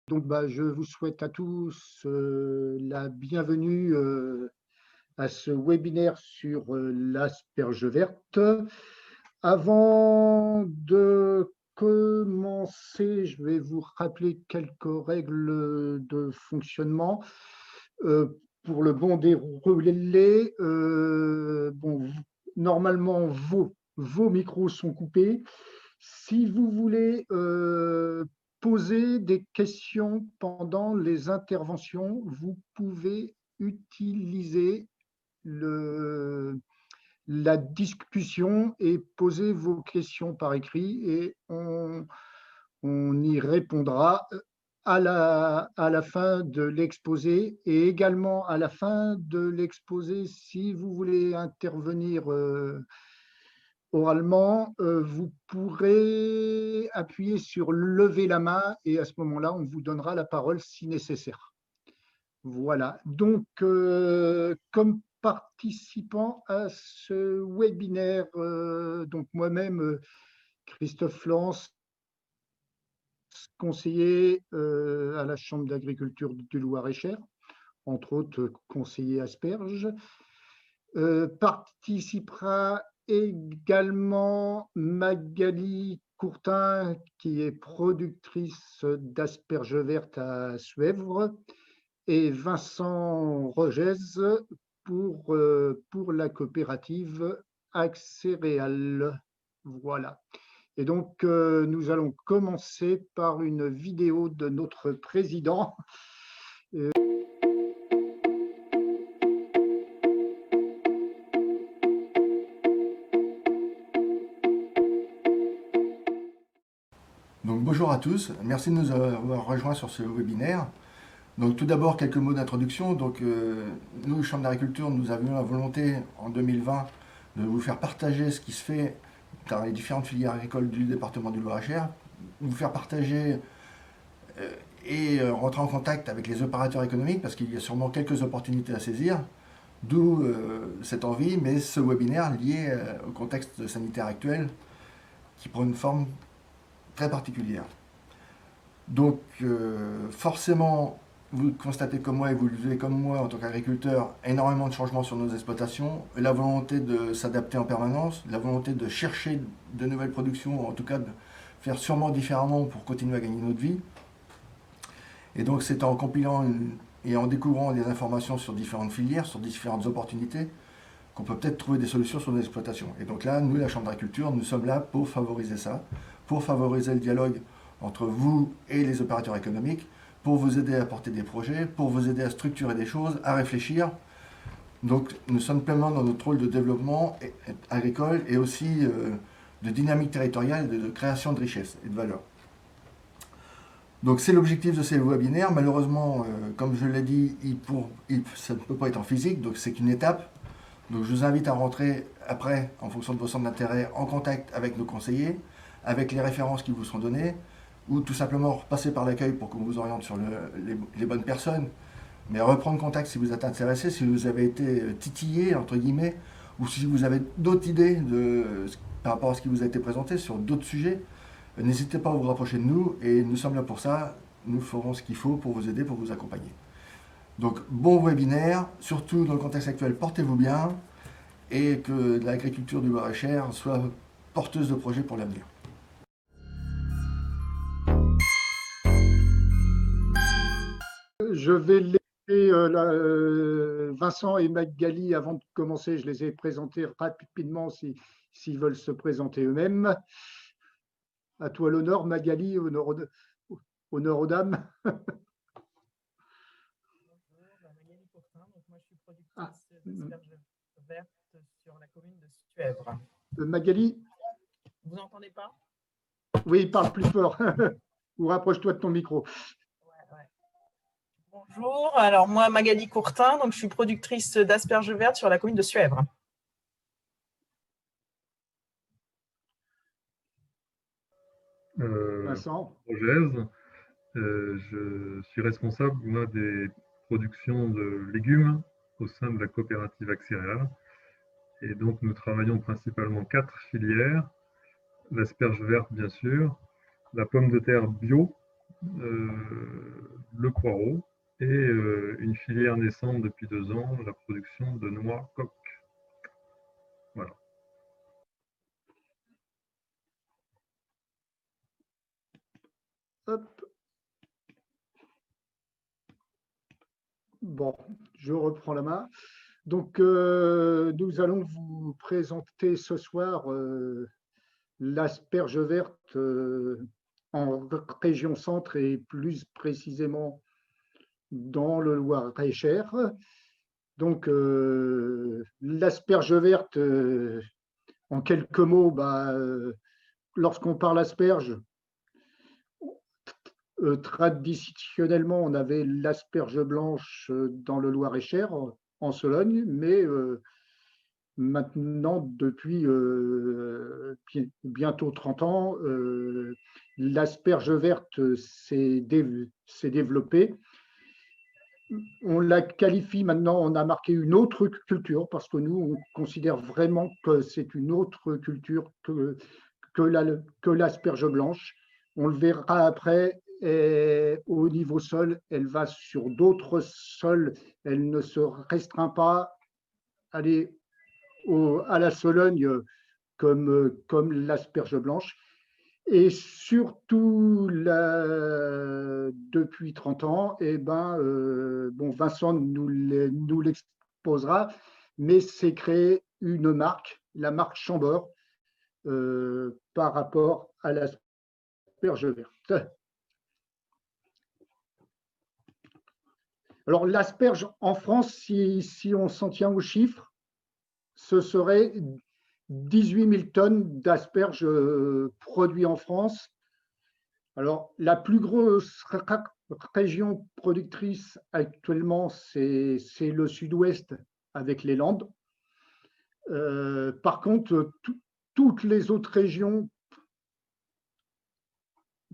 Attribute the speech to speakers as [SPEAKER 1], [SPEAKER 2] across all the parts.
[SPEAKER 1] Donc, je vous souhaite à tous la bienvenue à ce webinaire sur l'asperge verte. Avant de commencer, je vais vous rappeler quelques règles de fonctionnement pour le bon déroulé. Normalement, vos micros sont coupés. Si vous voulez poser des questions pendant les interventions, vous pouvez utiliser la discussion et poser vos questions par écrit et on y répondra à la fin de l'exposé et également à la fin de l'exposé, si vous voulez intervenir oralement, vous pourrez appuyer sur lever la main et à ce moment-là, on vous donnera la parole si nécessaire. Voilà. Donc, comme participant à ce webinaire, donc moi-même, Christophe Lance, conseiller à la Chambre d'agriculture du Loir-et-Cher, entre autres conseiller asperges, participera également Magali Courtin, qui est productrice d'asperges vertes à Suèvre, et Vincent Rogez pour la coopérative Accéréal. Voilà. Et donc, nous allons commencer par une vidéo de notre président.
[SPEAKER 2] Donc bonjour à tous, merci de nous avoir rejoints sur ce webinaire. Donc tout d'abord quelques mots d'introduction. Donc nous, Chambre d'agriculture, nous avions la volonté en 2020 de vous faire partager ce qui se fait dans les différentes filières agricoles du département du Loir-et-Cher, vous faire partager et rentrer en contact avec les opérateurs économiques parce qu'il y a sûrement quelques opportunités à saisir, d'où cette envie, mais ce webinaire lié au contexte sanitaire actuel qui prend une forme très particulière. Donc forcément, vous constatez comme moi et vous le vivez comme moi en tant qu'agriculteur, énormément de changements sur nos exploitations, la volonté de s'adapter en permanence, la volonté de chercher de nouvelles productions, ou en tout cas de faire sûrement différemment pour continuer à gagner notre vie. Et donc c'est en compilant et en découvrant des informations sur différentes filières, sur différentes opportunités, qu'on peut peut-être trouver des solutions sur nos exploitations. Et donc là, nous, la Chambre d'agriculture, nous sommes là pour favoriser ça, pour favoriser le dialogue entre vous et les opérateurs économiques, pour vous aider à porter des projets, pour vous aider à structurer des choses, à réfléchir. Donc nous sommes pleinement dans notre rôle de développement agricole et aussi de dynamique territoriale, de création de richesses et de valeur. Donc c'est l'objectif de ces webinaires. Malheureusement, comme je l'ai dit, ça ne peut pas être en physique, donc c'est qu'une étape. Donc je vous invite à rentrer après, en fonction de vos centres d'intérêt, en contact avec nos conseillers, avec les références qui vous seront données, ou tout simplement repasser par l'accueil pour qu'on vous oriente sur les bonnes personnes, mais reprendre contact si vous êtes intéressé, si vous avez été titillé, entre guillemets, ou si vous avez d'autres idées par rapport à ce qui vous a été présenté sur d'autres sujets, n'hésitez pas à vous rapprocher de nous, et nous sommes là pour ça, nous ferons ce qu'il faut pour vous aider, pour vous accompagner. Donc bon webinaire, surtout dans le contexte actuel, portez-vous bien, et que l'agriculture du Loir-et-Cher soit porteuse de projets pour l'avenir.
[SPEAKER 1] Je vais laisser Vincent et Magali avant de commencer. Je les ai présentés rapidement s'ils veulent se présenter eux-mêmes. À toi l'honneur, Magali, honneur aux dames.
[SPEAKER 3] Bonjour, Magali Courtin. Donc moi, je suis productrice d'asperges vertes sur la commune de Suèvre.
[SPEAKER 1] Magali?
[SPEAKER 3] Vous n'entendez pas?
[SPEAKER 1] Oui, parle plus fort. Ou rapproche-toi de ton micro.
[SPEAKER 3] Ouais. Bonjour, alors moi, Magali Courtin, donc je suis productrice d'asperges vertes sur la commune de Suèvre.
[SPEAKER 1] Vincent?
[SPEAKER 4] Rogez. Je suis responsable moi, des productions de légumes au sein de la coopérative Accéréal. Et donc nous travaillons principalement 4 filières. L'asperge verte bien sûr, la pomme de terre bio le poireau et une filière naissante depuis 2 ans, la production de noix coques. Voilà.
[SPEAKER 1] Hop. Bon, je reprends la main. Donc, nous allons vous présenter ce soir l'asperge verte en région centre et plus précisément dans le Loir-et-Cher. Donc, l'asperge verte, en quelques mots, lorsqu'on parle asperge, traditionnellement, on avait l'asperge blanche dans le Loir-et-Cher, en Sologne, mais maintenant, depuis bientôt 30 ans, l'asperge verte s'est développée. On la qualifie maintenant, on a marqué une autre culture, parce que nous, on considère vraiment que c'est une autre culture que l'asperge blanche. On le verra après. Et au niveau sol, elle va sur d'autres sols. Elle ne se restreint pas à la Sologne comme l'asperge blanche. Et surtout, depuis 30 ans, Vincent nous l'exposera, mais c'est créé une marque, la marque Chambord, par rapport à l'asperge verte. Alors, l'asperge en France, si on s'en tient aux chiffres, ce serait 18 000 tonnes d'asperges produits en France. Alors, la plus grosse région productrice actuellement, c'est le sud-ouest avec les Landes. Par contre, toutes les autres régions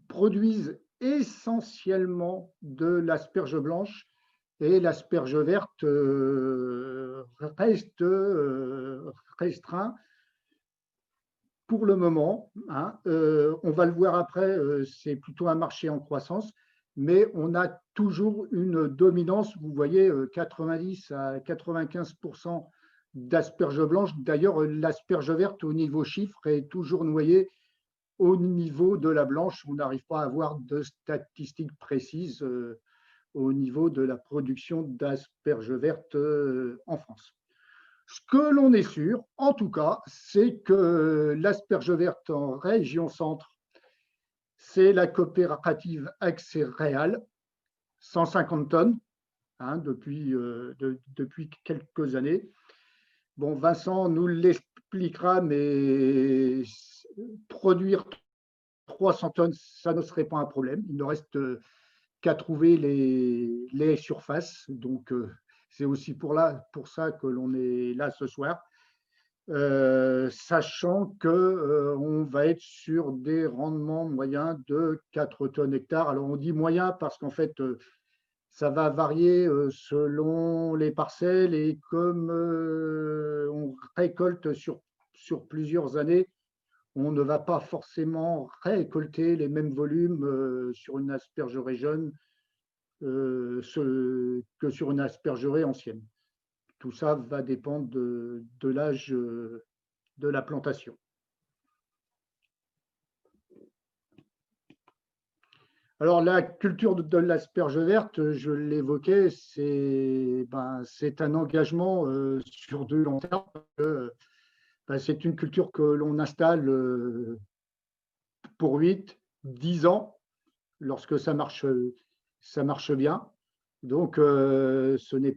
[SPEAKER 1] produisent essentiellement de l'asperge blanche. Et l'asperge verte reste restreint pour le moment. On va le voir après, c'est plutôt un marché en croissance, mais on a toujours une dominance. Vous voyez, 90 à 95% d'asperge blanche. D'ailleurs, l'asperge verte au niveau chiffre est toujours noyée au niveau de la blanche. On n'arrive pas à avoir de statistiques précises au niveau de la production d'asperges vertes en France. Ce que l'on est sûr, en tout cas, c'est que l'asperge verte en région centre, c'est la coopérative Accès Réal, 150 tonnes depuis quelques années. Bon, Vincent nous l'expliquera, mais produire 300 tonnes, ça ne serait pas un problème. Il ne reste qu'à trouver les surfaces. Donc, c'est aussi pour ça que l'on est là ce soir, sachant qu'on va être sur des rendements moyens de 4 tonnes hectares. Alors, on dit moyen parce qu'en fait, ça va varier selon les parcelles et comme on récolte sur plusieurs années, on ne va pas forcément récolter les mêmes volumes sur une aspergerie jeune que sur une aspergerie ancienne. Tout ça va dépendre de l'âge de la plantation. Alors, la culture de l'asperge verte, je l'évoquais, c'est un engagement sur de long terme. C'est une culture que l'on installe pour 8, 10 ans, lorsque ça marche bien. Donc, ce n'est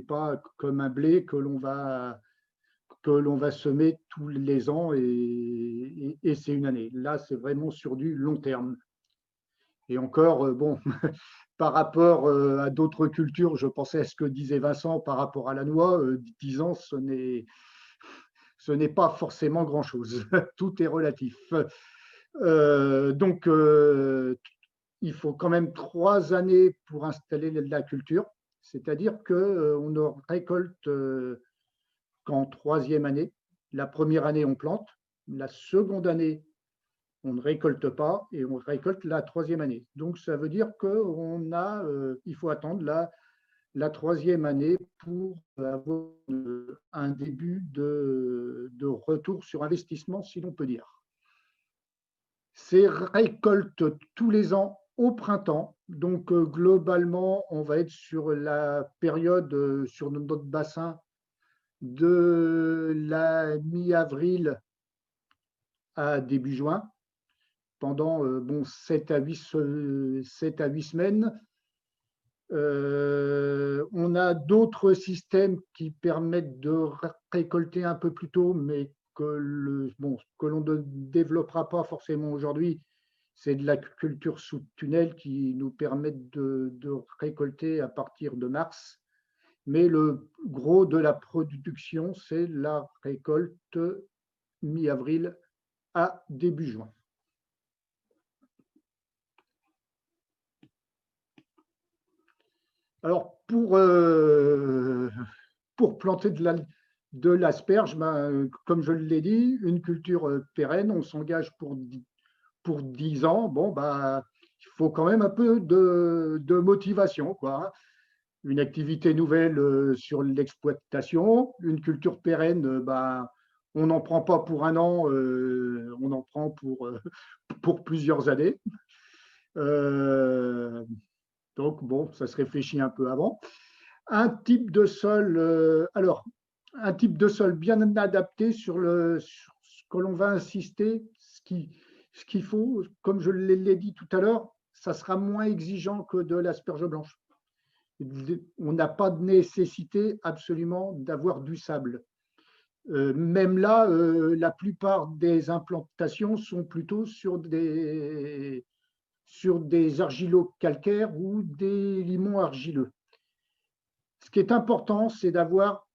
[SPEAKER 1] pas comme un blé que l'on va semer tous les ans et c'est une année. Là, c'est vraiment sur du long terme. Et encore, par rapport à d'autres cultures, je pensais à ce que disait Vincent par rapport à la noix, 10 ans, ce n'est pas forcément grand-chose. Tout est relatif. Donc, il faut quand même 3 années pour installer la culture, c'est-à-dire qu'on ne récolte qu'en 3e année. La première année, on plante. La seconde année, On ne récolte pas et on récolte la troisième année. Donc, ça veut dire qu'il faut attendre la troisième année pour avoir un début de retour sur investissement, si l'on peut dire. C'est récolte tous les ans au printemps. Donc, globalement, on va être sur la période, sur notre bassin, de la mi-avril à début juin, pendant 7 à 8 semaines. On a d'autres systèmes qui permettent de récolter un peu plus tôt, mais que l'on ne développera pas forcément aujourd'hui. C'est de la culture sous tunnel qui nous permet de récolter à partir de mars. Mais le gros de la production, c'est la récolte mi-avril à début juin. Alors, pour planter de l'asperge, comme je l'ai dit, une culture pérenne, on s'engage pour 10 ans. Bon, il faut quand même un peu de motivation, quoi, hein. Une activité nouvelle sur l'exploitation, une culture pérenne, on n'en prend pas pour un an, on en prend pour plusieurs années. Donc, bon, ça se réfléchit un peu avant. Un type de sol, un type de sol bien adapté sur ce que l'on va insister, ce qu'il faut, comme je l'ai dit tout à l'heure, ça sera moins exigeant que de l'asperge blanche. On n'a pas de nécessité absolument d'avoir du sable. Même là, la plupart des implantations sont plutôt sur des argilo-calcaires ou des limons argileux. Ce qui est important, c'est d'avoir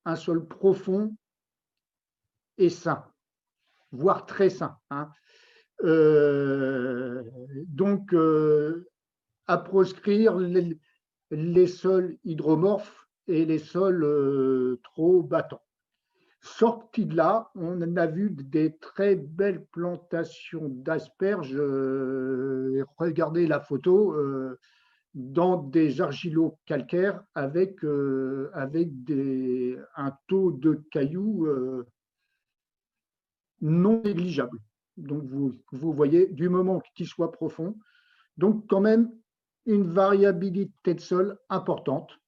[SPEAKER 1] un sol profond et sain, voire très sain, hein. Donc, à proscrire les sols hydromorphes et les sols trop battants. Sorti de là, on a vu des très belles plantations d'asperges. Regardez la photo, dans des argilo-calcaires avec un taux de cailloux non négligeable. Donc, vous voyez, du moment qu'il soit profond, donc quand même une variabilité de sol importante.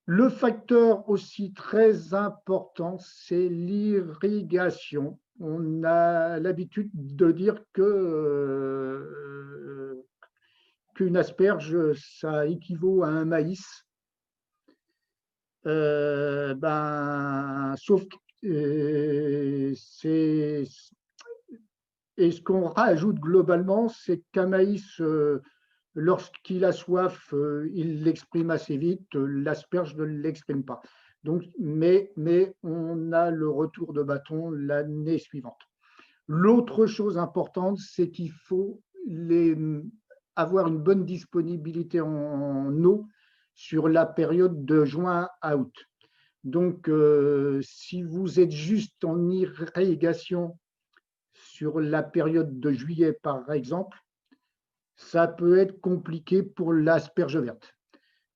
[SPEAKER 1] Le facteur aussi très important, c'est l'irrigation. On a l'habitude de dire qu'une asperge, ça équivaut à un maïs. Sauf que et ce qu'on rajoute globalement, c'est qu'un maïs, lorsqu'il a soif, il l'exprime assez vite, l'asperge ne l'exprime pas. Donc, mais on a le retour de bâton l'année suivante. L'autre chose importante, c'est qu'il faut avoir une bonne disponibilité en eau sur la période de juin à août. Donc, si vous êtes juste en irrigation sur la période de juillet, par exemple, ça peut être compliqué pour l'asperge verte.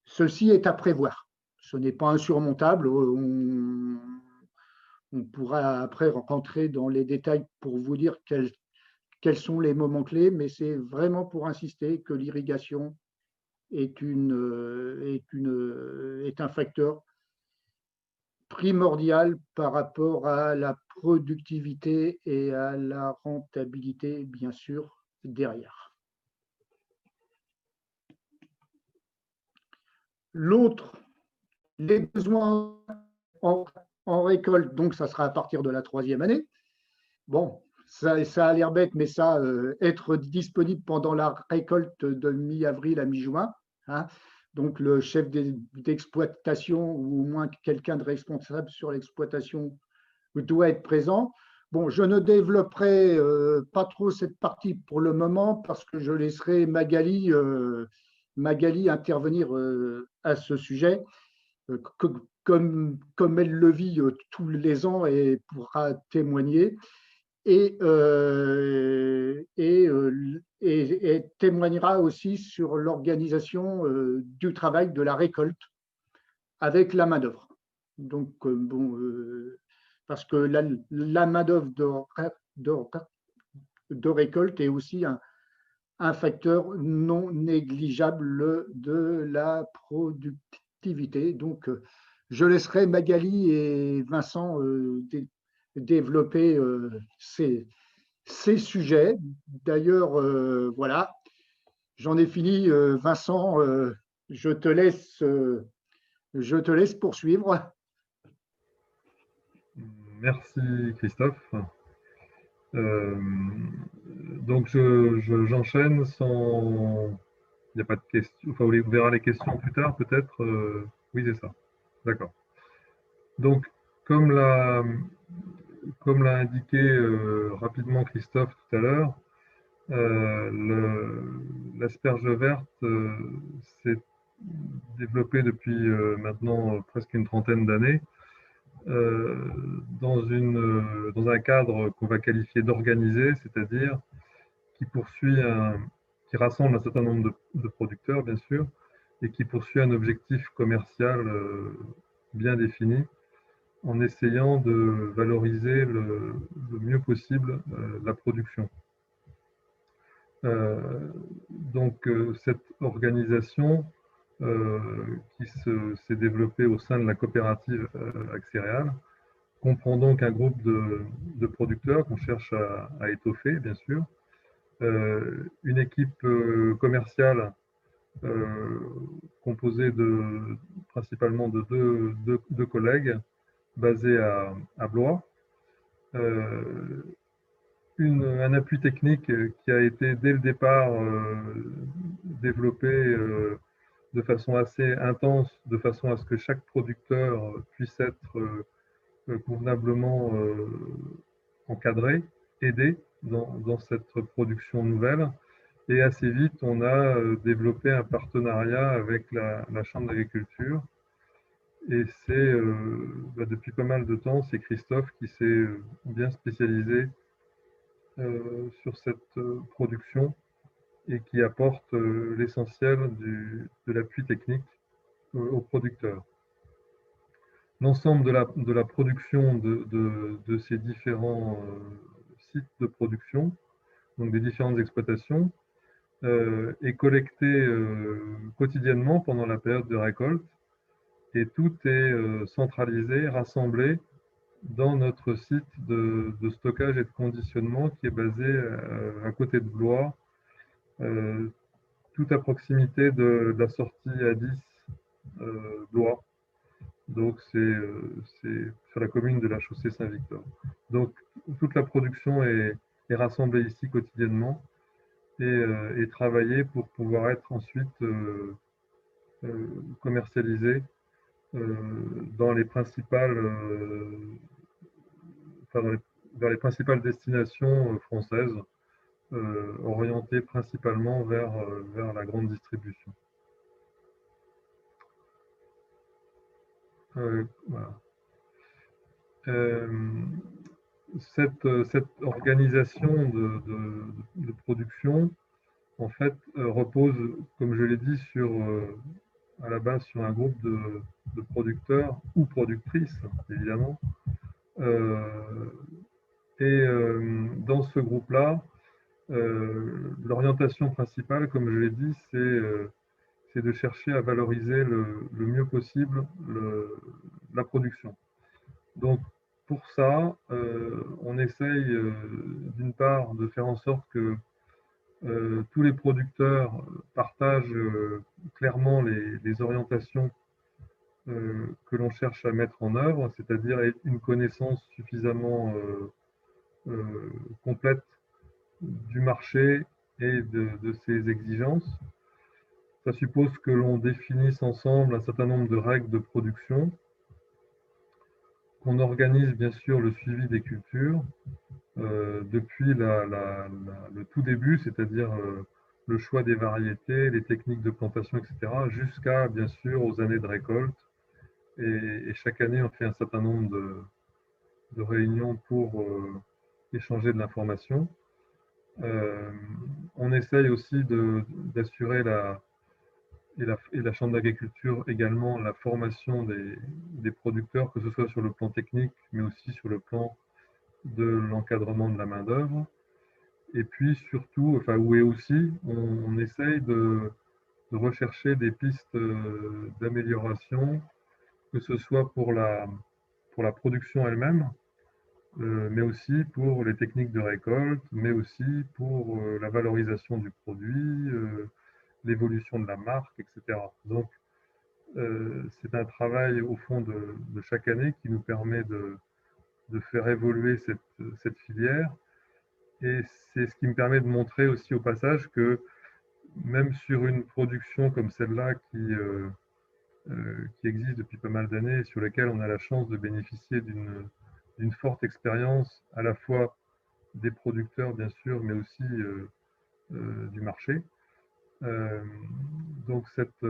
[SPEAKER 1] Ceci est à prévoir. Ce n'est pas insurmontable. On pourra après rentrer dans les détails pour vous dire quels sont les moments clés, mais c'est vraiment pour insister que l'irrigation est un facteur primordial par rapport à la productivité et à la rentabilité, bien sûr, derrière. L'autre, les besoins en récolte, donc ça sera à partir de la troisième année. Bon, ça a l'air bête, mais ça, être disponible pendant la récolte de mi-avril à mi-juin, hein. Donc le chef d'exploitation ou au moins quelqu'un de responsable sur l'exploitation doit être présent. Bon, je ne développerai pas trop cette partie pour le moment parce que je laisserai Magali intervenir à ce sujet, comme elle le vit tous les ans et pourra témoigner. et témoignera aussi sur l'organisation du travail de la récolte avec la main-d'œuvre. Donc, parce que la main-d'œuvre de récolte est aussi un facteur non négligeable de la productivité. Donc, je laisserai Magali et Vincent développer ces sujets. D'ailleurs, voilà, j'en ai fini. Vincent, je te laisse poursuivre.
[SPEAKER 4] Merci Christophe. Donc j'enchaîne sans... Il n'y a pas de questions. Enfin, on verra les questions plus tard peut-être. Oui, c'est ça. D'accord. Donc, comme l'a indiqué rapidement Christophe tout à l'heure, l'asperge verte s'est développée depuis maintenant presque une trentaine d'années dans un cadre qu'on va qualifier d'organisé, c'est-à-dire qui rassemble un certain nombre de producteurs, bien sûr, et qui poursuit un objectif commercial bien défini, en essayant de valoriser le mieux possible la production. Donc cette organisation qui s'est développée au sein de la coopérative Axéréal comprend donc un groupe de producteurs qu'on cherche à étoffer, bien sûr, une équipe commerciale composée principalement de deux collègues basés à Blois, un appui technique qui a été dès le départ développé de façon assez intense, de façon à ce que chaque producteur puisse être convenablement encadré, aidé dans cette production nouvelle. Et assez vite, on a développé un partenariat avec la Chambre d'agriculture. Et c'est depuis pas mal de temps, c'est Christophe qui s'est bien spécialisé sur cette production et qui apporte l'essentiel de l'appui technique aux producteurs. L'ensemble de la production de ces différents sites de production, donc des différentes exploitations, est collecté quotidiennement pendant la période de récolte et tout est centralisé, rassemblé dans notre site de stockage et de conditionnement qui est basé à côté de Blois, tout à proximité de la sortie A10 Blois. Donc c'est sur la commune de la chaussée Saint-Victor. Donc toute la production est rassemblée ici quotidiennement et travaillée pour pouvoir être ensuite commercialisée dans les principales vers les principales destinations françaises, orientées principalement vers la grande distribution. Voilà. Cette organisation de production, en fait, repose, comme je l'ai dit, à la base sur un groupe de producteurs ou productrices, évidemment. Dans ce groupe-là, l'orientation principale, comme je l'ai dit, c'est de chercher à valoriser le mieux possible la production. Donc, pour ça, on essaye d'une part de faire en sorte que tous les producteurs partagent clairement les orientations que l'on cherche à mettre en œuvre, c'est-à-dire une connaissance suffisamment complète du marché et de ses exigences. Ça suppose que l'on définisse ensemble un certain nombre de règles de production, qu'on organise bien sûr le suivi des cultures depuis le tout début, c'est-à-dire le choix des variétés, les techniques de plantation, etc., jusqu'à bien sûr aux années de récolte. Et chaque année, on fait un certain nombre de réunions pour échanger de l'information. On essaye aussi d'assurer et la Chambre d'agriculture également la formation des producteurs, que ce soit sur le plan technique, mais aussi sur le plan de l'encadrement de la main-d'œuvre. Et puis surtout, enfin, où est aussi, on essaye de rechercher des pistes d'amélioration, que ce soit pour la production elle-même, mais aussi pour les techniques de récolte, mais aussi pour la valorisation du produit, l'évolution de la marque, etc. Donc, c'est un travail au fond de chaque année qui nous permet de faire évoluer cette filière. Et c'est ce qui me permet de montrer aussi au passage que même sur une production comme celle-là qui existe depuis pas mal d'années et sur laquelle on a la chance de bénéficier d'une forte expérience à la fois des producteurs bien sûr, mais aussi du marché. Donc cette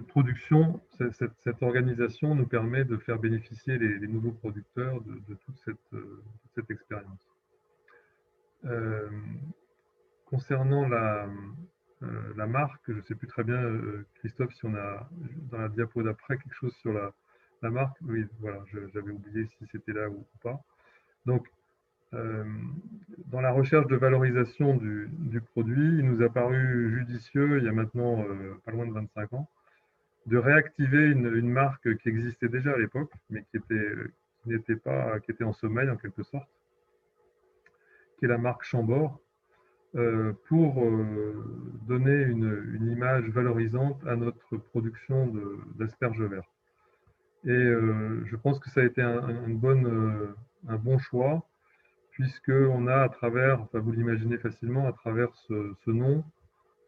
[SPEAKER 4] production, cette organisation nous permet de faire bénéficier les nouveaux producteurs de toute cette expérience. Concernant la marque, je ne sais plus très bien, Christophe, si on a dans la diapo d'après quelque chose sur la marque. Oui, voilà, j'avais oublié si c'était là ou pas. Donc, dans la recherche de valorisation du produit, il nous a paru judicieux, il y a maintenant pas loin de 25 ans, de réactiver une marque qui existait déjà à l'époque, mais qui était en sommeil en quelque sorte, qui est la marque Chambord, pour donner une image valorisante à notre production d'asperges vertes. Et je pense que ça a été un bon choix, puisqu'on a à travers, enfin vous l'imaginez facilement, à travers ce nom,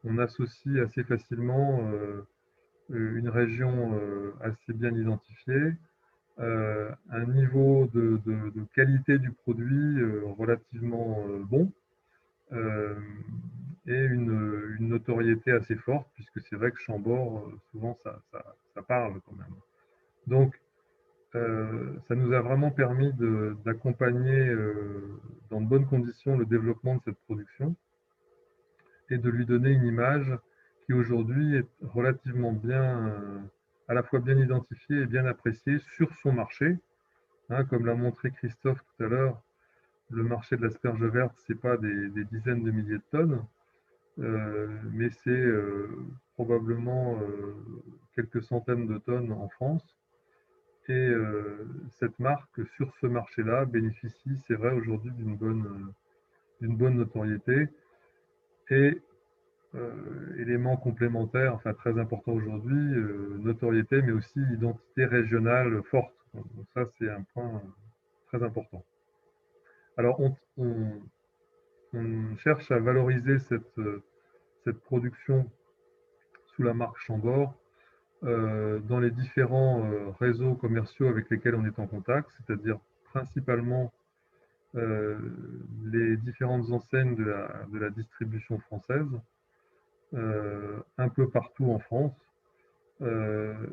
[SPEAKER 4] on associe assez facilement une région assez bien identifiée, un niveau de qualité du produit relativement bon, et une notoriété assez forte, puisque c'est vrai que Chambord, souvent, ça parle quand même. Donc, ça nous a vraiment permis d'accompagner dans de bonnes conditions le développement de cette production et de lui donner une image qui aujourd'hui est relativement bien, à la fois bien identifiée et bien appréciée sur son marché. Hein, comme l'a montré Christophe tout à l'heure, le marché de l'asperge verte, ce n'est pas des dizaines de milliers de tonnes, mais c'est probablement quelques centaines de tonnes en France. Et cette marque, sur ce marché-là, bénéficie, c'est vrai, aujourd'hui d'une bonne notoriété. Et élément complémentaire, enfin très important aujourd'hui, notoriété, mais aussi identité régionale forte. Donc ça, c'est un point très important. Alors, on cherche à valoriser cette production sous la marque Chambord dans les différents réseaux commerciaux avec lesquels on est en contact, c'est-à-dire principalement les différentes enseignes de la distribution française, un peu partout en France,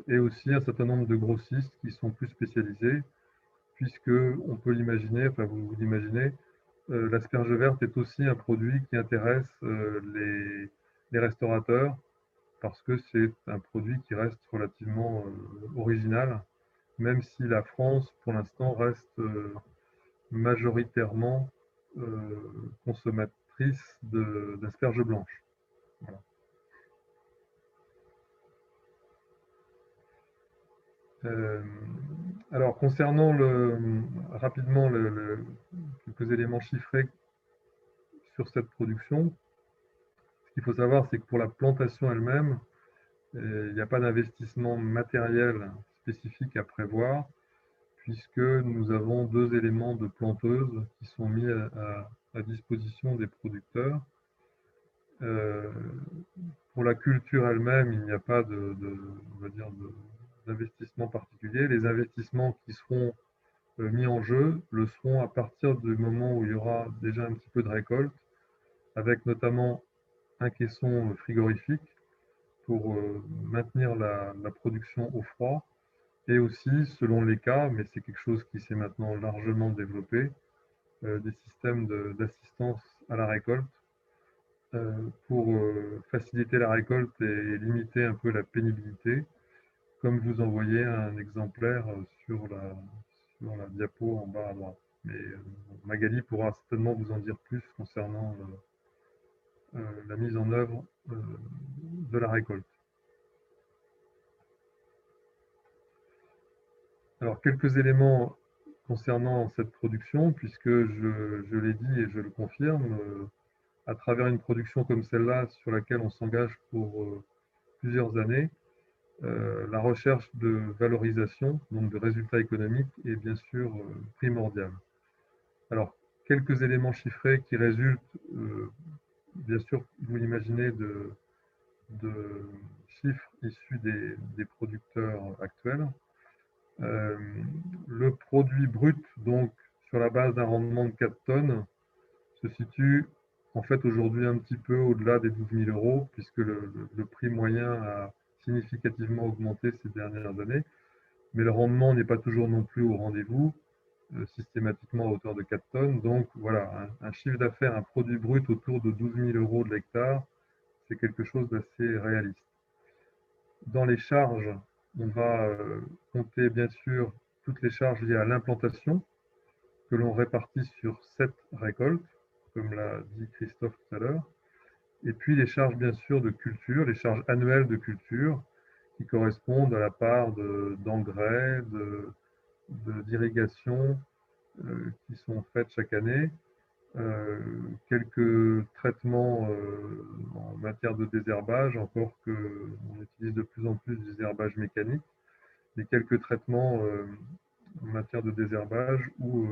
[SPEAKER 4] et aussi un certain nombre de grossistes qui sont plus spécialisés, puisque on peut l'imaginer, enfin vous l'imaginez, l'asperge verte est aussi un produit qui intéresse les restaurateurs, parce que c'est un produit qui reste relativement original, même si la France, pour l'instant, reste majoritairement consommatrice d'asperges blanches. Voilà. Alors, concernant rapidement quelques éléments chiffrés sur cette production, ce qu'il faut savoir, c'est que pour la plantation elle-même, il n'y a pas d'investissement matériel spécifique à prévoir, puisque nous avons 2 éléments de planteuse qui sont mis à disposition des producteurs. Pour la culture elle-même, il n'y a pas d'investissement particulier. Les investissements qui seront mis en jeu le seront à partir du moment où il y aura déjà un petit peu de récolte, avec notamment un caisson frigorifique pour maintenir la production au froid, et aussi, selon les cas, mais c'est quelque chose qui s'est maintenant largement développé, des systèmes d'assistance à la récolte pour faciliter la récolte et limiter un peu la pénibilité, comme vous en voyez un exemplaire sur la diapo en bas à droite. Mais Magali pourra certainement vous en dire plus concernant la mise en œuvre de la récolte. Alors, quelques éléments concernant cette production, puisque je l'ai dit et je le confirme, à travers une production comme celle-là, sur laquelle on s'engage pour plusieurs années, la recherche de valorisation, donc de résultats économiques, est bien sûr primordiale. Alors, quelques éléments chiffrés qui résultent, bien sûr, vous l'imaginez, de chiffres issus des producteurs actuels. Le produit brut, donc sur la base d'un rendement de 4 tonnes, se situe en fait aujourd'hui un petit peu au-delà des 12 000 €, puisque le prix moyen a significativement augmenté ces dernières années, mais le rendement n'est pas toujours non plus au rendez-vous, systématiquement à hauteur de 4 tonnes. Donc voilà, un chiffre d'affaires, un produit brut autour de 12 000 € de l'hectare, c'est quelque chose d'assez réaliste. Dans les charges, on va compter bien sûr toutes les charges liées à l'implantation, que l'on répartit sur 7 récoltes, comme l'a dit Christophe tout à l'heure. Et puis les charges bien sûr de culture, les charges annuelles de culture, qui correspondent à la part d'engrais, d'irrigation qui sont faites chaque année. Quelques traitements en matière de désherbage, encore qu'on utilise de plus en plus du désherbage mécanique, et quelques traitements en matière de désherbage ou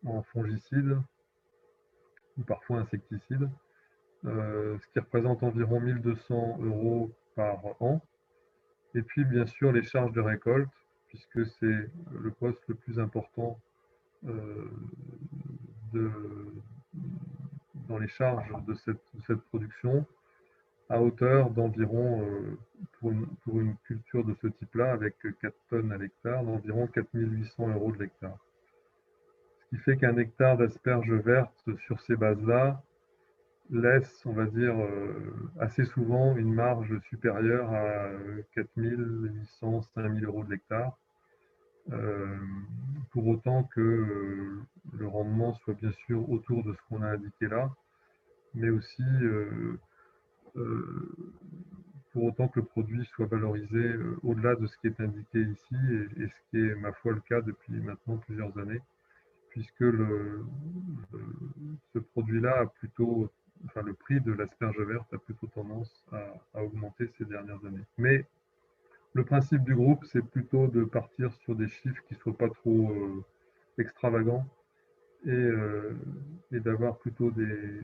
[SPEAKER 4] en fongicide, ou parfois insecticide, ce qui représente environ 1 200 € par an. Et puis bien sûr les charges de récolte, puisque c'est le poste le plus important dans les charges de cette production, à hauteur d'environ, pour une culture de ce type-là, avec 4 tonnes à l'hectare, d'environ 4 800 € de l'hectare. Ce qui fait qu'un hectare d'asperges vertes sur ces bases-là laisse, on va dire, assez souvent une marge supérieure à 4 800, 5 000 € de l'hectare, pour autant que le rendement soit bien sûr autour de ce qu'on a indiqué là, mais aussi pour autant que le produit soit valorisé au-delà de ce qui est indiqué ici, et ce qui est, ma foi, le cas depuis maintenant plusieurs années, puisque ce produit-là a plutôt, enfin le prix de l'asperge verte a plutôt tendance à augmenter ces dernières années. Mais le principe du groupe, c'est plutôt de partir sur des chiffres qui ne soient pas trop extravagants, et d'avoir plutôt des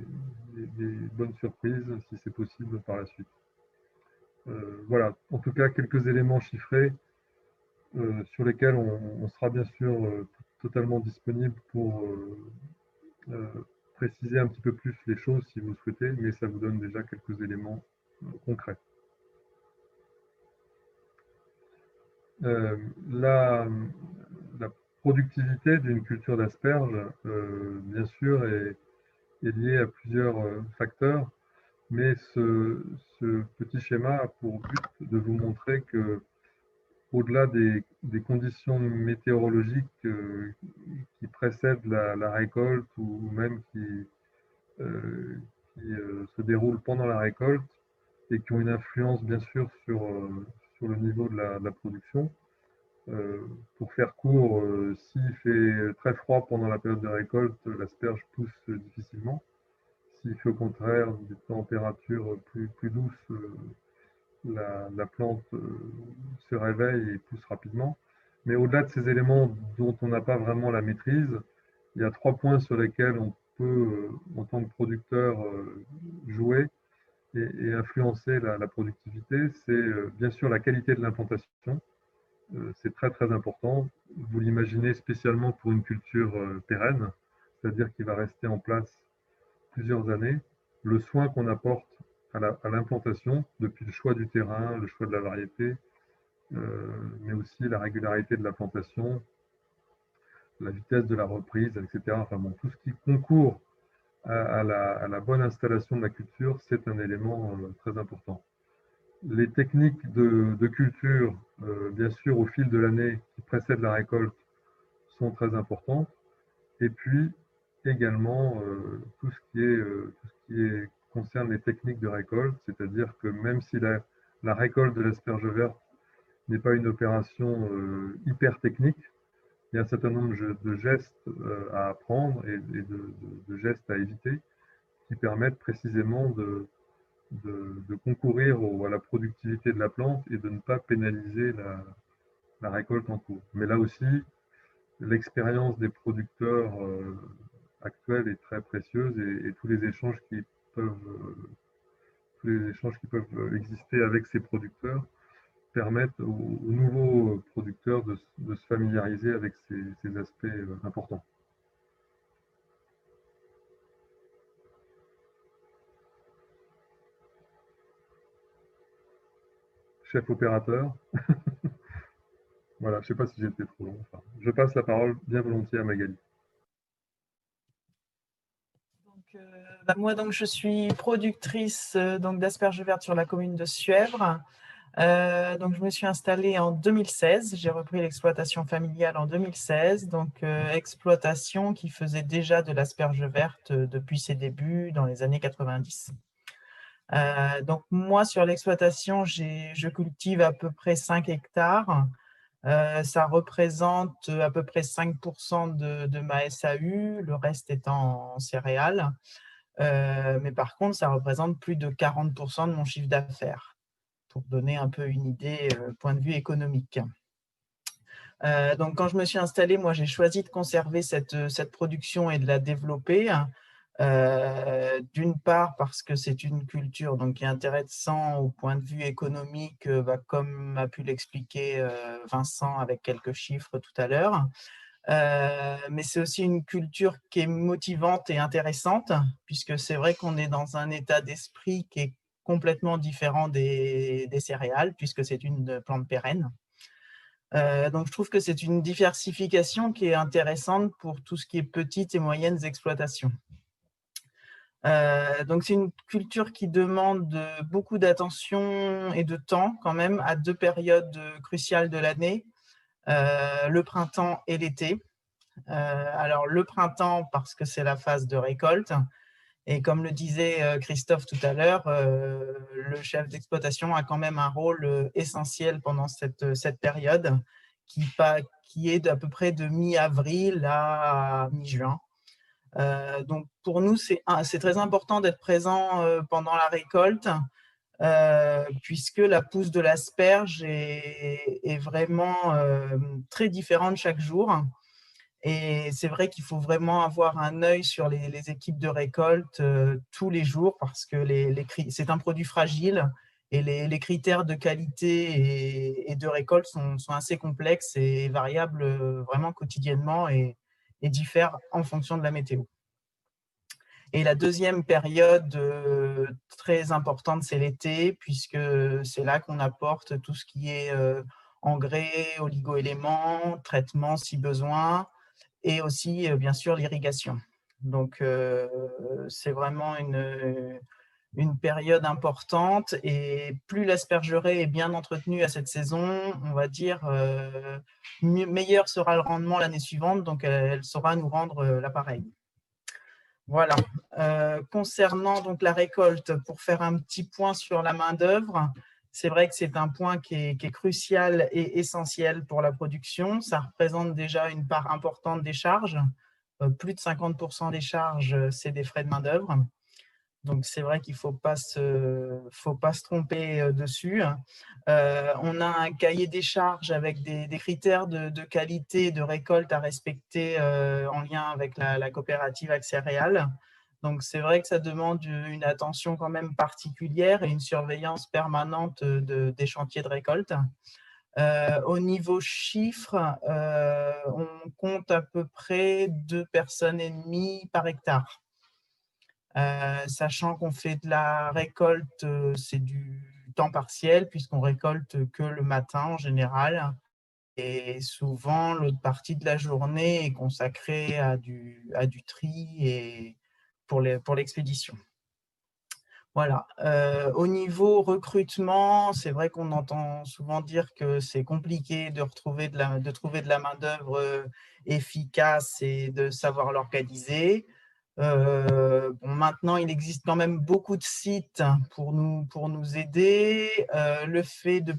[SPEAKER 4] bonnes surprises, si c'est possible, par la suite. Voilà, en tout cas, quelques éléments chiffrés sur lesquels on sera bien sûr totalement disponible pour préciser un petit peu plus les choses si vous le souhaitez, mais ça vous donne déjà quelques éléments concrets. La productivité d'une culture d'asperges, bien sûr, est liée à plusieurs facteurs, mais ce petit schéma a pour but de vous montrer que, au-delà des conditions météorologiques qui précèdent la récolte, ou même qui se déroulent pendant la récolte et qui ont une influence bien sûr sur le niveau de la production. Pour faire court, s'il fait très froid pendant la période de récolte, l'asperge pousse difficilement. S'il fait au contraire des températures plus douces, la plante se réveille et pousse rapidement. Mais au-delà de ces éléments dont on n'a pas vraiment la maîtrise, il y a 3 points sur lesquels on peut, en tant que producteur, jouer et influencer la productivité. C'est bien sûr la qualité de l'implantation. C'est très très important. Vous l'imaginez spécialement pour une culture pérenne, c'est-à-dire qui va rester en place plusieurs années. Le soin qu'on apporte à l'implantation, depuis le choix du terrain, le choix de la variété, mais aussi la régularité de la plantation, la vitesse de la reprise, etc. Enfin bon, tout ce qui concourt à la bonne installation de la culture, c'est un élément très important. Les techniques de culture, bien sûr, au fil de l'année qui précède la récolte, sont très importantes. Et puis, également, tout ce qui concerne les techniques de récolte, c'est-à-dire que même si la récolte de l'asperge verte n'est pas une opération hyper technique, il y a un certain nombre de gestes à apprendre et de gestes à éviter qui permettent précisément de concourir à la productivité de la plante et de ne pas pénaliser la récolte en cours. Mais là aussi, l'expérience des producteurs actuels est très précieuse et tous les échanges qui peuvent exister avec ces producteurs permettent aux nouveaux producteurs de se familiariser avec ces aspects importants. Chef opérateur. Voilà, je ne sais pas si j'étais trop long. Enfin, je passe la parole bien volontiers à Magali.
[SPEAKER 3] Moi, donc, je suis productrice d'asperges vertes sur la commune de Suèvre. Donc, je me suis installée en 2016. J'ai repris l'exploitation familiale en 2016. Donc, exploitation qui faisait déjà de l'asperge verte depuis ses débuts dans les années 90. Donc, moi, sur l'exploitation, je cultive à peu près 5 hectares. Ça représente à peu près 5% de ma SAU, le reste étant en céréales. Mais par contre, ça représente plus de 40% de mon chiffre d'affaires, pour donner un peu une idée point de vue économique. Donc, quand je me suis installée, moi, j'ai choisi de conserver cette production et de la développer. D'une part parce que c'est une culture donc, qui est intéressante au point de vue économique, comme a pu l'expliquer Vincent avec quelques chiffres tout à l'heure. Mais c'est aussi une culture qui est motivante et intéressante, puisque c'est vrai qu'on est dans un état d'esprit qui est complètement différent des céréales, puisque c'est une plante pérenne. Donc, je trouve que c'est une diversification qui est intéressante pour tout ce qui est petites et moyennes exploitations. Donc, c'est une culture qui demande beaucoup d'attention et de temps quand même à 2 périodes cruciales de l'année, le printemps et l'été. Alors, le printemps parce que c'est la phase de récolte. Et comme le disait Christophe tout à l'heure, le chef d'exploitation a quand même un rôle essentiel pendant cette période qui est d'à peu près de mi-avril à mi-juin. Donc, pour nous, c'est très important d'être présent pendant la récolte, puisque la pousse de l'asperge est vraiment très différente chaque jour. Et c'est vrai qu'il faut vraiment avoir un œil sur les équipes de récolte tous les jours, parce que c'est un produit fragile et les critères de qualité et de récolte sont assez complexes et variables vraiment quotidiennement et diffèrent en fonction de la météo. Et la deuxième période très importante, c'est l'été, puisque c'est là qu'on apporte tout ce qui est engrais, oligo-éléments, traitement si besoin, et aussi, bien sûr, l'irrigation. Donc, c'est vraiment une période importante, et plus l'aspergeraie est bien entretenue à cette saison, on va dire, meilleur sera le rendement l'année suivante, donc elle saura nous rendre l'appareil. Voilà. Concernant donc la récolte, pour faire un petit point sur la main-d'œuvre, c'est vrai que c'est un point qui est crucial et essentiel pour la production. Ça représente déjà une part importante des charges. Plus de 50% des charges, c'est des frais de main-d'œuvre. Donc, c'est vrai qu'il ne faut pas se tromper dessus. On a un cahier des charges avec des critères de qualité de récolte à respecter en lien avec la coopérative Accéréales. Donc, c'est vrai que ça demande une attention quand même particulière et une surveillance permanente des chantiers de récolte. Au niveau chiffres, on compte à peu près 2,5 personnes par hectare. Sachant qu'on fait de la récolte, c'est du temps partiel, puisqu'on récolte que le matin en général. et souvent, l'autre partie de la journée est consacrée à du tri et pour l'expédition. Voilà. Au niveau recrutement, c'est vrai qu'on entend souvent dire que c'est compliqué de trouver de la main-d'œuvre efficace et de savoir l'organiser. Maintenant, il existe quand même beaucoup de sites pour nous aider. Le fait de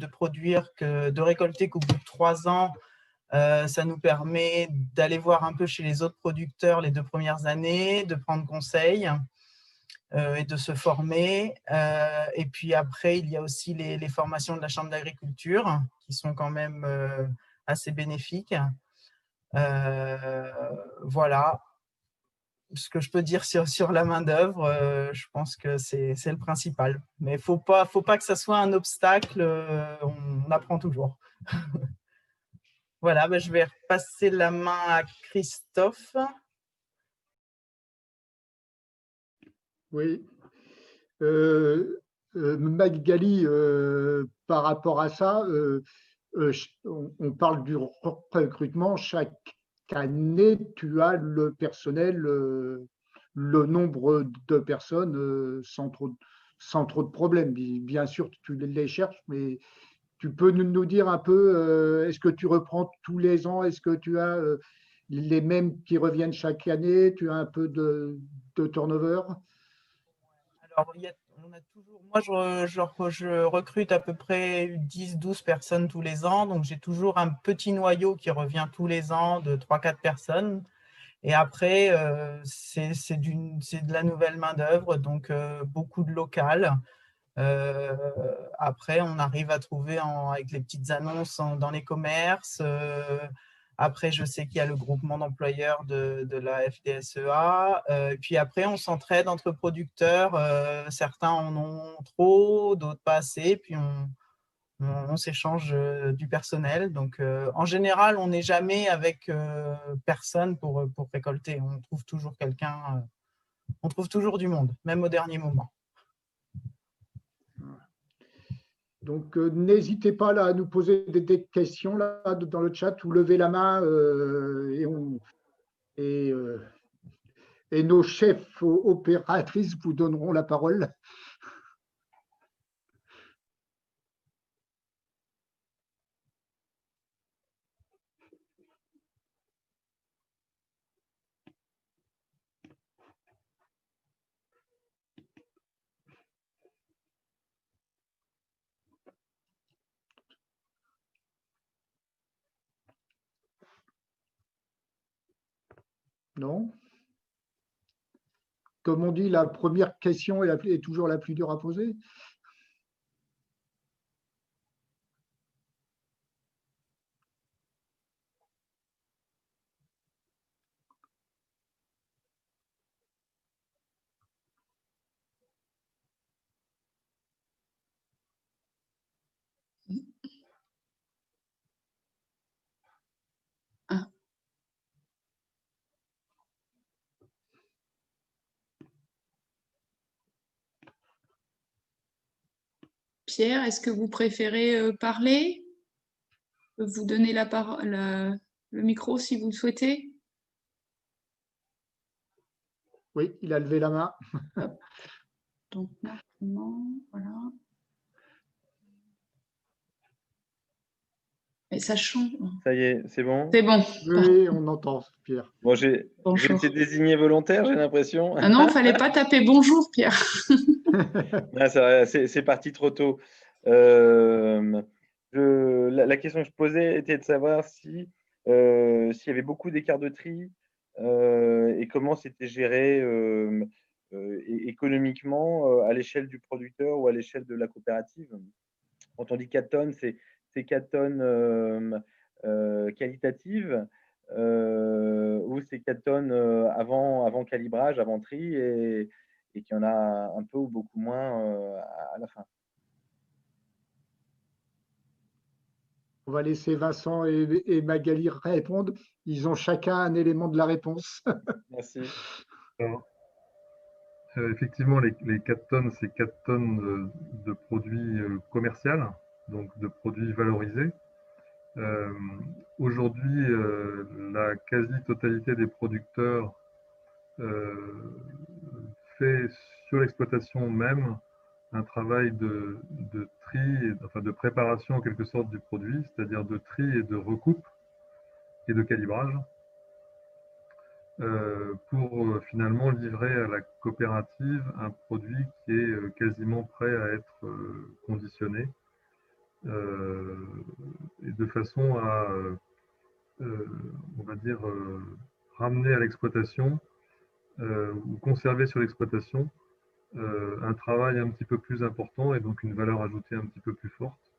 [SPEAKER 3] produire, de récolter qu'au bout de 3 ans, ça nous permet d'aller voir un peu chez les autres producteurs les 2 premières années, de prendre conseil et de se former. Et puis après, il y a aussi les formations de la Chambre d'agriculture qui sont quand même assez bénéfiques. Voilà ce que je peux dire sur la main-d'œuvre. Je pense que c'est le principal. Mais il ne faut pas que ça soit un obstacle. On apprend toujours. Voilà, je vais repasser la main à Christophe.
[SPEAKER 1] Oui. Magali, par rapport à ça, on parle du recrutement. Chaque année, tu as le personnel, le nombre de personnes sans trop de problèmes. Bien sûr, tu les cherches, mais tu peux nous dire un peu, est-ce que tu reprends tous les ans? Est-ce que tu as les mêmes qui reviennent chaque année? Tu as un peu de turnover?
[SPEAKER 3] Alors, moi, je recrute à peu près 10-12 personnes tous les ans. Donc, j'ai toujours un petit noyau qui revient tous les ans de 3-4 personnes. Et après, c'est de la nouvelle main-d'œuvre, donc beaucoup de local. Après, on arrive à trouver avec les petites annonces dans les commerces. Après, je sais qu'il y a le groupement d'employeurs de la FDSEA. Puis après, on s'entraide entre producteurs. Certains en ont trop, d'autres pas assez. Puis on s'échange du personnel. Donc, en général, on n'est jamais avec personne pour récolter. On trouve toujours quelqu'un, on trouve toujours du monde, même au dernier moment.
[SPEAKER 1] Donc, n'hésitez pas là, à nous poser des questions là, dans le chat ou lever la main et nos chefs opératrices vous donneront la parole. Non? Comme on dit, la première question est toujours la plus dure à poser.
[SPEAKER 5] Ah. Pierre, est-ce que vous préférez parler? Vous donner la parole, le micro si vous le souhaitez.
[SPEAKER 1] Oui, il a levé la main.
[SPEAKER 5] Hop. Donc maintenant, voilà. Et ça change.
[SPEAKER 6] Ça y est, c'est bon?
[SPEAKER 5] C'est bon.
[SPEAKER 1] Oui, on entend, Pierre.
[SPEAKER 6] Bon, j'ai été désigné volontaire, j'ai l'impression.
[SPEAKER 5] Ah non, il ne fallait pas taper bonjour, Pierre.
[SPEAKER 6] Ah, c'est parti trop tôt. La question que je posais était de savoir s'il y avait beaucoup d'écarts de tri et comment c'était géré économiquement à l'échelle du producteur ou à l'échelle de la coopérative. Quand on dit 4 tonnes, c'est 4 tonnes qualitatives ou c'est 4 tonnes avant calibrage, avant tri et qu'il y en a un peu ou beaucoup moins à la fin.
[SPEAKER 1] On va laisser Vincent et Magali répondre. Ils ont chacun un élément de la réponse.
[SPEAKER 6] Merci.
[SPEAKER 4] Alors, effectivement, les 4 tonnes, c'est 4 tonnes de produits commerciaux, donc de produits valorisés. Aujourd'hui, la quasi-totalité des producteurs fait sur l'exploitation même un travail de tri, enfin de préparation en quelque sorte du produit, c'est-à-dire de tri et de recoupe et de calibrage, pour finalement livrer à la coopérative un produit qui est quasiment prêt à être conditionné, et de façon à, on va dire, ramener à l'exploitation ou conserver sur l'exploitation un travail un petit peu plus important et donc une valeur ajoutée un petit peu plus forte,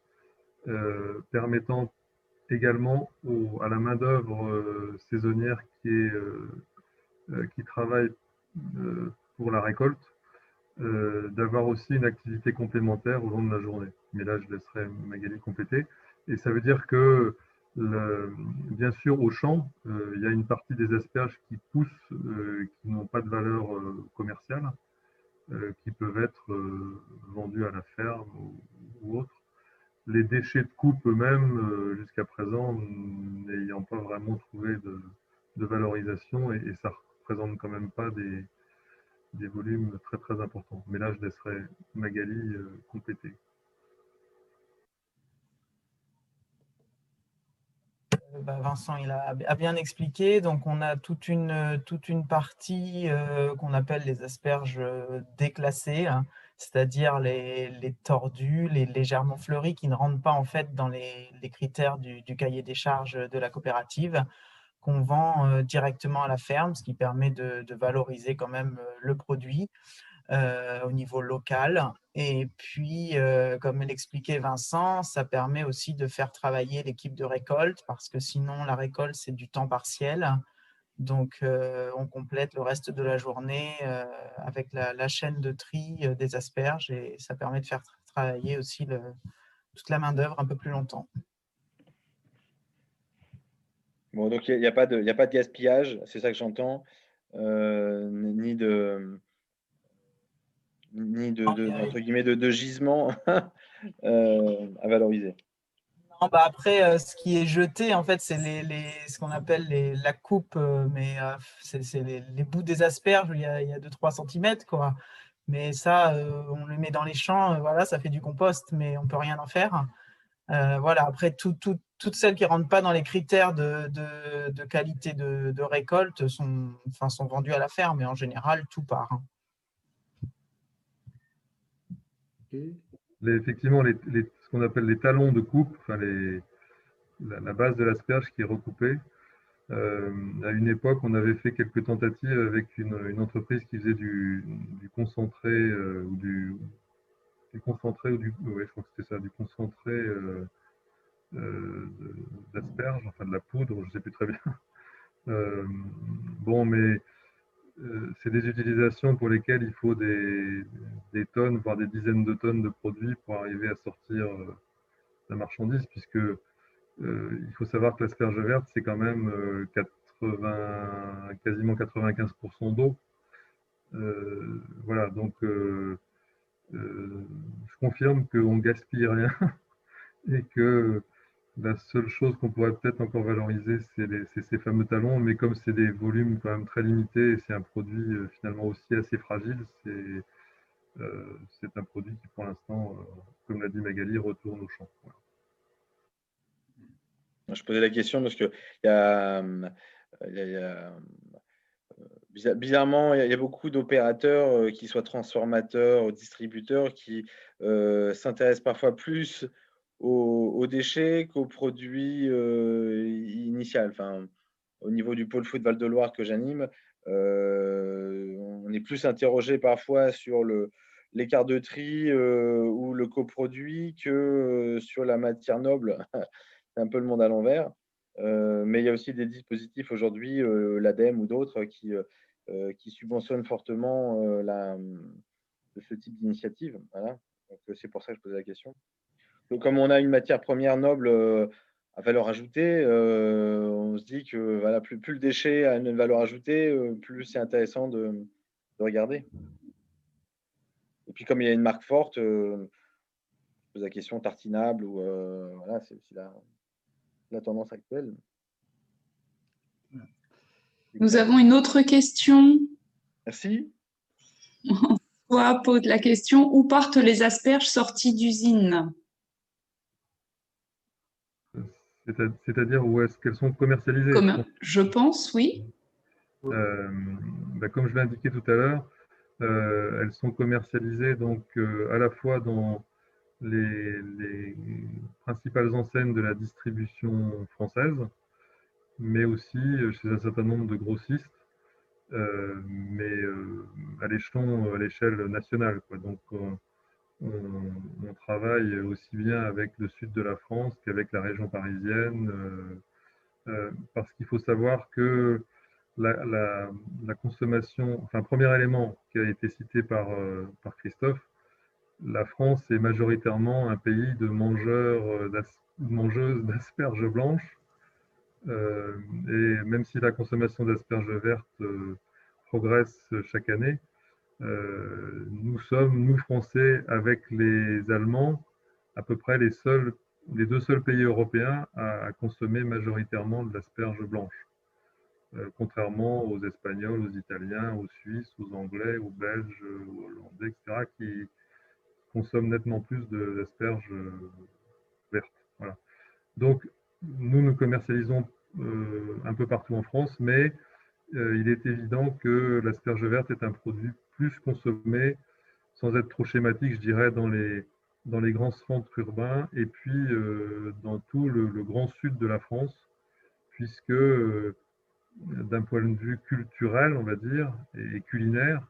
[SPEAKER 4] permettant également à la main-d'œuvre saisonnière qui travaille pour la récolte d'avoir aussi une activité complémentaire au long de la journée. Mais là, je laisserai Magali compléter. Et ça veut dire que, bien sûr, au champ, il y a une partie des asperges qui poussent, qui n'ont pas de valeur commerciale, qui peuvent être vendus à la ferme ou autre. Les déchets de coupe eux-mêmes, jusqu'à présent, n'ayant pas vraiment trouvé de valorisation, et ça ne représente quand même pas des volumes très très importants. Mais là, je laisserai Magali compléter.
[SPEAKER 3] Vincent il a bien expliqué. Donc, on a toute une partie qu'on appelle les asperges déclassées, hein, c'est-à-dire les tordues, les légèrement fleuries qui ne rentrent pas en fait dans les critères du cahier des charges de la coopérative, qu'on vend directement à la ferme, ce qui permet de valoriser quand même le produit au niveau local. Et puis, comme l'expliquait Vincent, ça permet aussi de faire travailler l'équipe de récolte, parce que sinon, la récolte, c'est du temps partiel. Donc, on complète le reste de la journée avec la chaîne de tri des asperges, et ça permet de faire travailler aussi toute la main-d'œuvre un peu plus longtemps.
[SPEAKER 6] Bon, donc il n'y a pas de gaspillage, c'est ça que j'entends, ni de entre guillemets de gisement à valoriser.
[SPEAKER 3] Non, après, ce qui est jeté, en fait, c'est ce qu'on appelle la coupe, mais c'est les bouts des asperges où il y a 2-3 cm, quoi. Mais ça, on le met dans les champs, voilà, ça fait du compost, mais on ne peut rien en faire. Voilà, après, toutes celles qui ne rentrent pas dans les critères de qualité de récolte sont vendues à la ferme, mais en général, tout part. Hein.
[SPEAKER 4] Effectivement, ce qu'on appelle les talons de coupe, enfin la base de l'asperge qui est recoupée. À une époque, on avait fait quelques tentatives avec une entreprise qui faisait du concentré ou du concentré ou je crois que c'était ça, du concentré d'asperge, enfin de la poudre, je ne sais plus très bien. Bon, mais c'est des utilisations pour lesquelles il faut des tonnes, voire des dizaines de tonnes de produits pour arriver à sortir la marchandise, puisque il faut savoir que l'asperge verte, c'est quand même quasiment 95% d'eau. Voilà, donc je confirme qu'on ne gaspille rien et que la seule chose qu'on pourrait peut-être encore valoriser, c'est ces fameux talons, mais comme c'est des volumes quand même très limités et c'est un produit finalement aussi assez fragile, c'est un produit qui pour l'instant, comme l'a dit Magali, retourne au champ. Voilà.
[SPEAKER 6] Je posais la question parce que bizarrement, il y a beaucoup d'opérateurs, qui soient transformateurs, distributeurs, qui s'intéressent parfois plus aux déchets qu'aux produits initial. Enfin, au niveau du pôle foot Val-de-Loire que j'anime, on est plus interrogé parfois sur l'écart de tri ou le coproduit que sur la matière noble. C'est un peu le monde à l'envers. Mais il y a aussi des dispositifs aujourd'hui, l'ADEME ou d'autres, qui subventionnent fortement ce type d'initiative. Voilà. Donc, c'est pour ça que je posais la question. Donc, comme on a une matière première noble à valeur ajoutée, on se dit que voilà, plus le déchet a une valeur ajoutée, plus c'est intéressant de regarder. Et puis, comme il y a une marque forte, je pose la question tartinable ou voilà, c'est aussi là. la tendance actuelle.
[SPEAKER 5] Nous avons une autre question.
[SPEAKER 6] Merci.
[SPEAKER 5] Toi pose la question, où partent les asperges sorties d'usine?
[SPEAKER 4] C'est-à-dire où est-ce qu'elles sont commercialisées?
[SPEAKER 5] Je pense, oui.
[SPEAKER 4] Comme je l'ai indiqué tout à l'heure, elles sont commercialisées donc à la fois dans les principales enseignes de la distribution française, mais aussi chez un certain nombre de grossistes, mais à l'échelle nationale, quoi. Donc on travaille aussi bien avec le sud de la France qu'avec la région parisienne, parce qu'il faut savoir que la consommation, enfin, premier élément qui a été cité par Christophe, la France est majoritairement un pays de mangeuses d'asperges blanches. Et même si la consommation d'asperges vertes progresse chaque année, nous sommes, nous Français, avec les Allemands, à peu près les deux seuls pays européens à consommer majoritairement de l'asperge blanche. Contrairement aux Espagnols, aux Italiens, aux Suisses, aux Anglais, aux Belges, aux Hollandais, etc., qui consomment nettement plus d'asperges vertes. Voilà. Donc, nous commercialisons un peu partout en France, mais il est évident que l'asperge verte est un produit plus consommé, sans être trop schématique, je dirais, dans les grands centres urbains et puis dans tout le grand sud de la France, puisque d'un point de vue culturel, on va dire, et culinaire,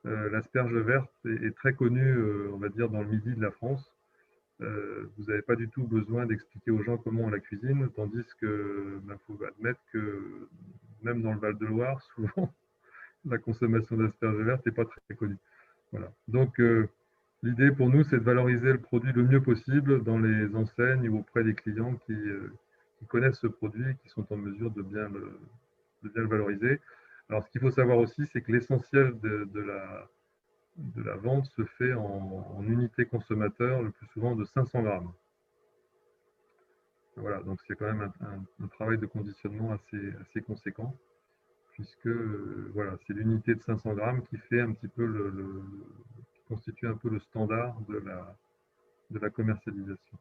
[SPEAKER 4] l'asperge verte est très connue, on va dire, dans le midi de la France. Vous n'avez pas du tout besoin d'expliquer aux gens comment on la cuisine, tandis que faut admettre que même dans le Val-de-Loire, souvent, la consommation d'asperges vertes n'est pas très connue. Voilà. Donc, l'idée pour nous, c'est de valoriser le produit le mieux possible dans les enseignes ou auprès des clients qui connaissent ce produit et qui sont en mesure de bien le valoriser. Alors, ce qu'il faut savoir aussi, c'est que l'essentiel de la vente se fait en unité consommateur, le plus souvent de 500 grammes. Voilà, donc c'est quand même un travail de conditionnement assez conséquent, puisque voilà, c'est l'unité de 500 grammes qui fait un petit peu qui constitue un peu le standard de la commercialisation.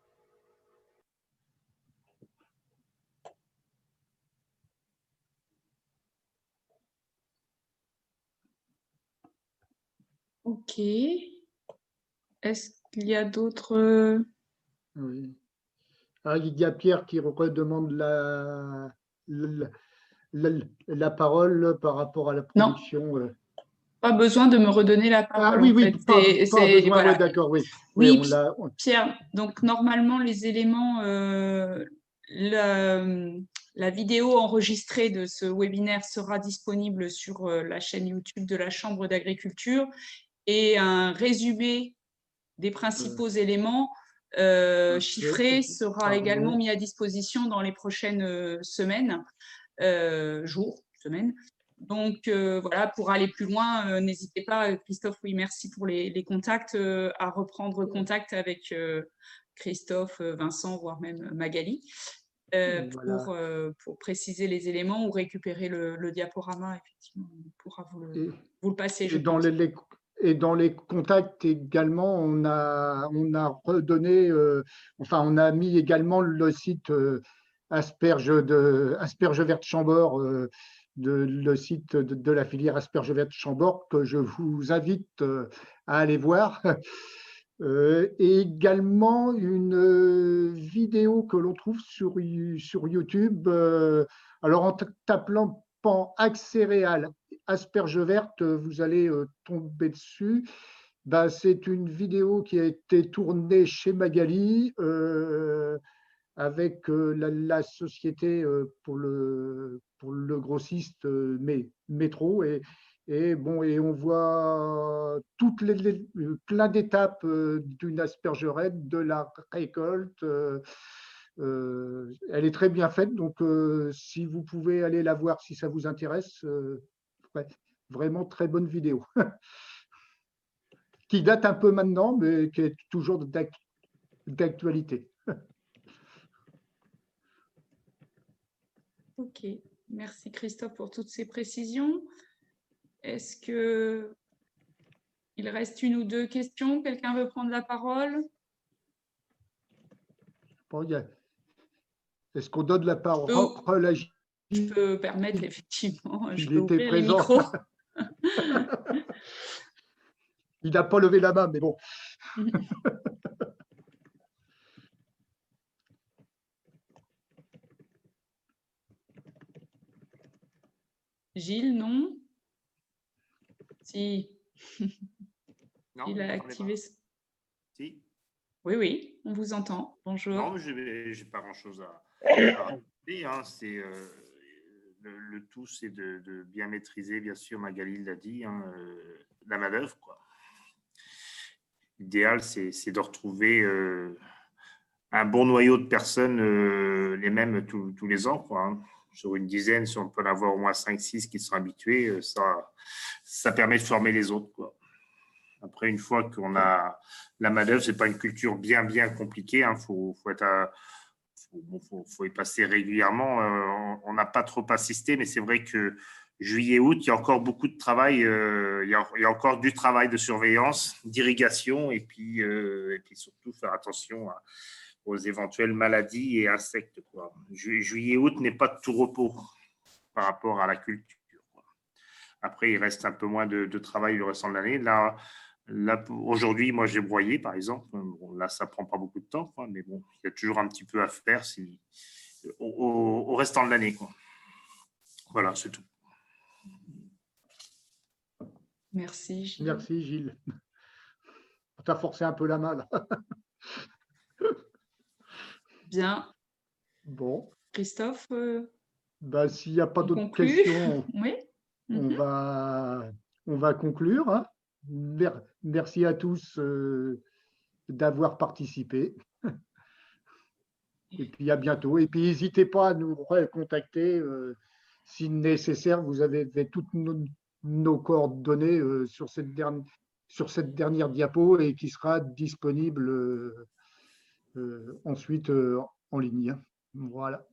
[SPEAKER 5] Ok. Est-ce qu'il y a d'autres...
[SPEAKER 1] Oui. Ah, il y a Pierre qui redemande la parole par rapport à la production.
[SPEAKER 5] Non. Pas besoin de me redonner la parole.
[SPEAKER 1] Ah oui, oui,
[SPEAKER 5] en fait.
[SPEAKER 1] pas besoin,
[SPEAKER 5] voilà.
[SPEAKER 1] ouais, d'accord, oui.
[SPEAKER 5] Oui, Pierre, donc normalement, les éléments, la vidéo enregistrée de ce webinaire sera disponible sur la chaîne YouTube de la Chambre d'agriculture et un résumé des principaux éléments chiffrés sera également mis à disposition dans les prochaines semaines. Donc, voilà, pour aller plus loin, n'hésitez pas, Christophe, oui, merci pour les contacts, à reprendre contact avec Christophe, Vincent, voire même Magali, voilà. Pour préciser les éléments ou récupérer le diaporama, effectivement, on pourra vous le passer, je pense.
[SPEAKER 1] Et dans les contacts également, on a redonné, on a mis également le site Asperge Verte Chambord, le site de la filière Asperge Verte Chambord, que je vous invite à aller voir. Et également une vidéo que l'on trouve sur YouTube. Alors en tapant Ag Céréales asperges vertes, vous allez tomber dessus. C'est une vidéo qui a été tournée chez Magali avec la société pour le grossiste Métro. Et on voit plein d'étapes d'une aspergerette, de la récolte. Elle est très bien faite, donc si vous pouvez aller la voir si ça vous intéresse, vraiment très bonne vidéo. Qui date un peu maintenant, mais qui est toujours d'actualité.
[SPEAKER 5] Ok, merci Christophe pour toutes ces précisions. Est-ce qu'il reste une ou deux questions? Quelqu'un veut prendre la parole?
[SPEAKER 1] Bon, est-ce qu'on donne la parole à Gilles?
[SPEAKER 5] Je peux permettre, effectivement, je
[SPEAKER 1] Il
[SPEAKER 5] peux
[SPEAKER 1] était
[SPEAKER 5] ouvrir les
[SPEAKER 1] présent.
[SPEAKER 5] micros.
[SPEAKER 1] Il n'a pas levé la main, mais bon.
[SPEAKER 5] Gilles, non? Si.
[SPEAKER 7] Non,
[SPEAKER 5] Il
[SPEAKER 7] vous
[SPEAKER 5] a
[SPEAKER 7] m'entendez
[SPEAKER 5] activé.
[SPEAKER 7] pas. Si.
[SPEAKER 5] Oui, oui, on vous entend. Bonjour.
[SPEAKER 7] Non, je n'ai pas grand-chose à rajouter. Hein. Le tout, c'est de bien maîtriser, bien sûr, Magali l'a dit, hein, la manœuvre, quoi. L'idéal, c'est de retrouver un bon noyau de personnes, les mêmes tous les ans, quoi, hein. Sur une dizaine, si on peut en avoir au moins 5-6 qui sont habitués, ça permet de former les autres, quoi. Après, une fois qu'on a la manœuvre, ce n'est pas une culture bien compliquée. Il faut y passer régulièrement. On n'a pas trop assisté, mais c'est vrai que juillet-août, il y a encore beaucoup de travail. Il y a encore du travail de surveillance, d'irrigation, et puis surtout faire attention aux éventuelles maladies et insectes, quoi. Juillet-août n'est pas de tout repos par rapport à la culture, quoi. Après, il reste un peu moins de travail le restant de l'année. Là, aujourd'hui, moi, j'ai broyé, par exemple. Bon, là, ça ne prend pas beaucoup de temps, quoi, mais bon, il y a toujours un petit peu à faire au restant de l'année, quoi. Voilà, c'est tout.
[SPEAKER 5] Merci, Gilles.
[SPEAKER 1] Merci, Gilles. Tu as forcé un peu la main, là.
[SPEAKER 5] Bien.
[SPEAKER 1] Bon.
[SPEAKER 5] Christophe,
[SPEAKER 1] S'il n'y a pas d'autres
[SPEAKER 5] conclut.
[SPEAKER 1] questions,
[SPEAKER 5] Oui.
[SPEAKER 1] on va conclure, hein. Merci à tous d'avoir participé. Et puis à bientôt. Et puis n'hésitez pas à nous recontacter si nécessaire. Vous avez toutes nos coordonnées sur cette dernière diapo et qui sera disponible ensuite en ligne. Voilà.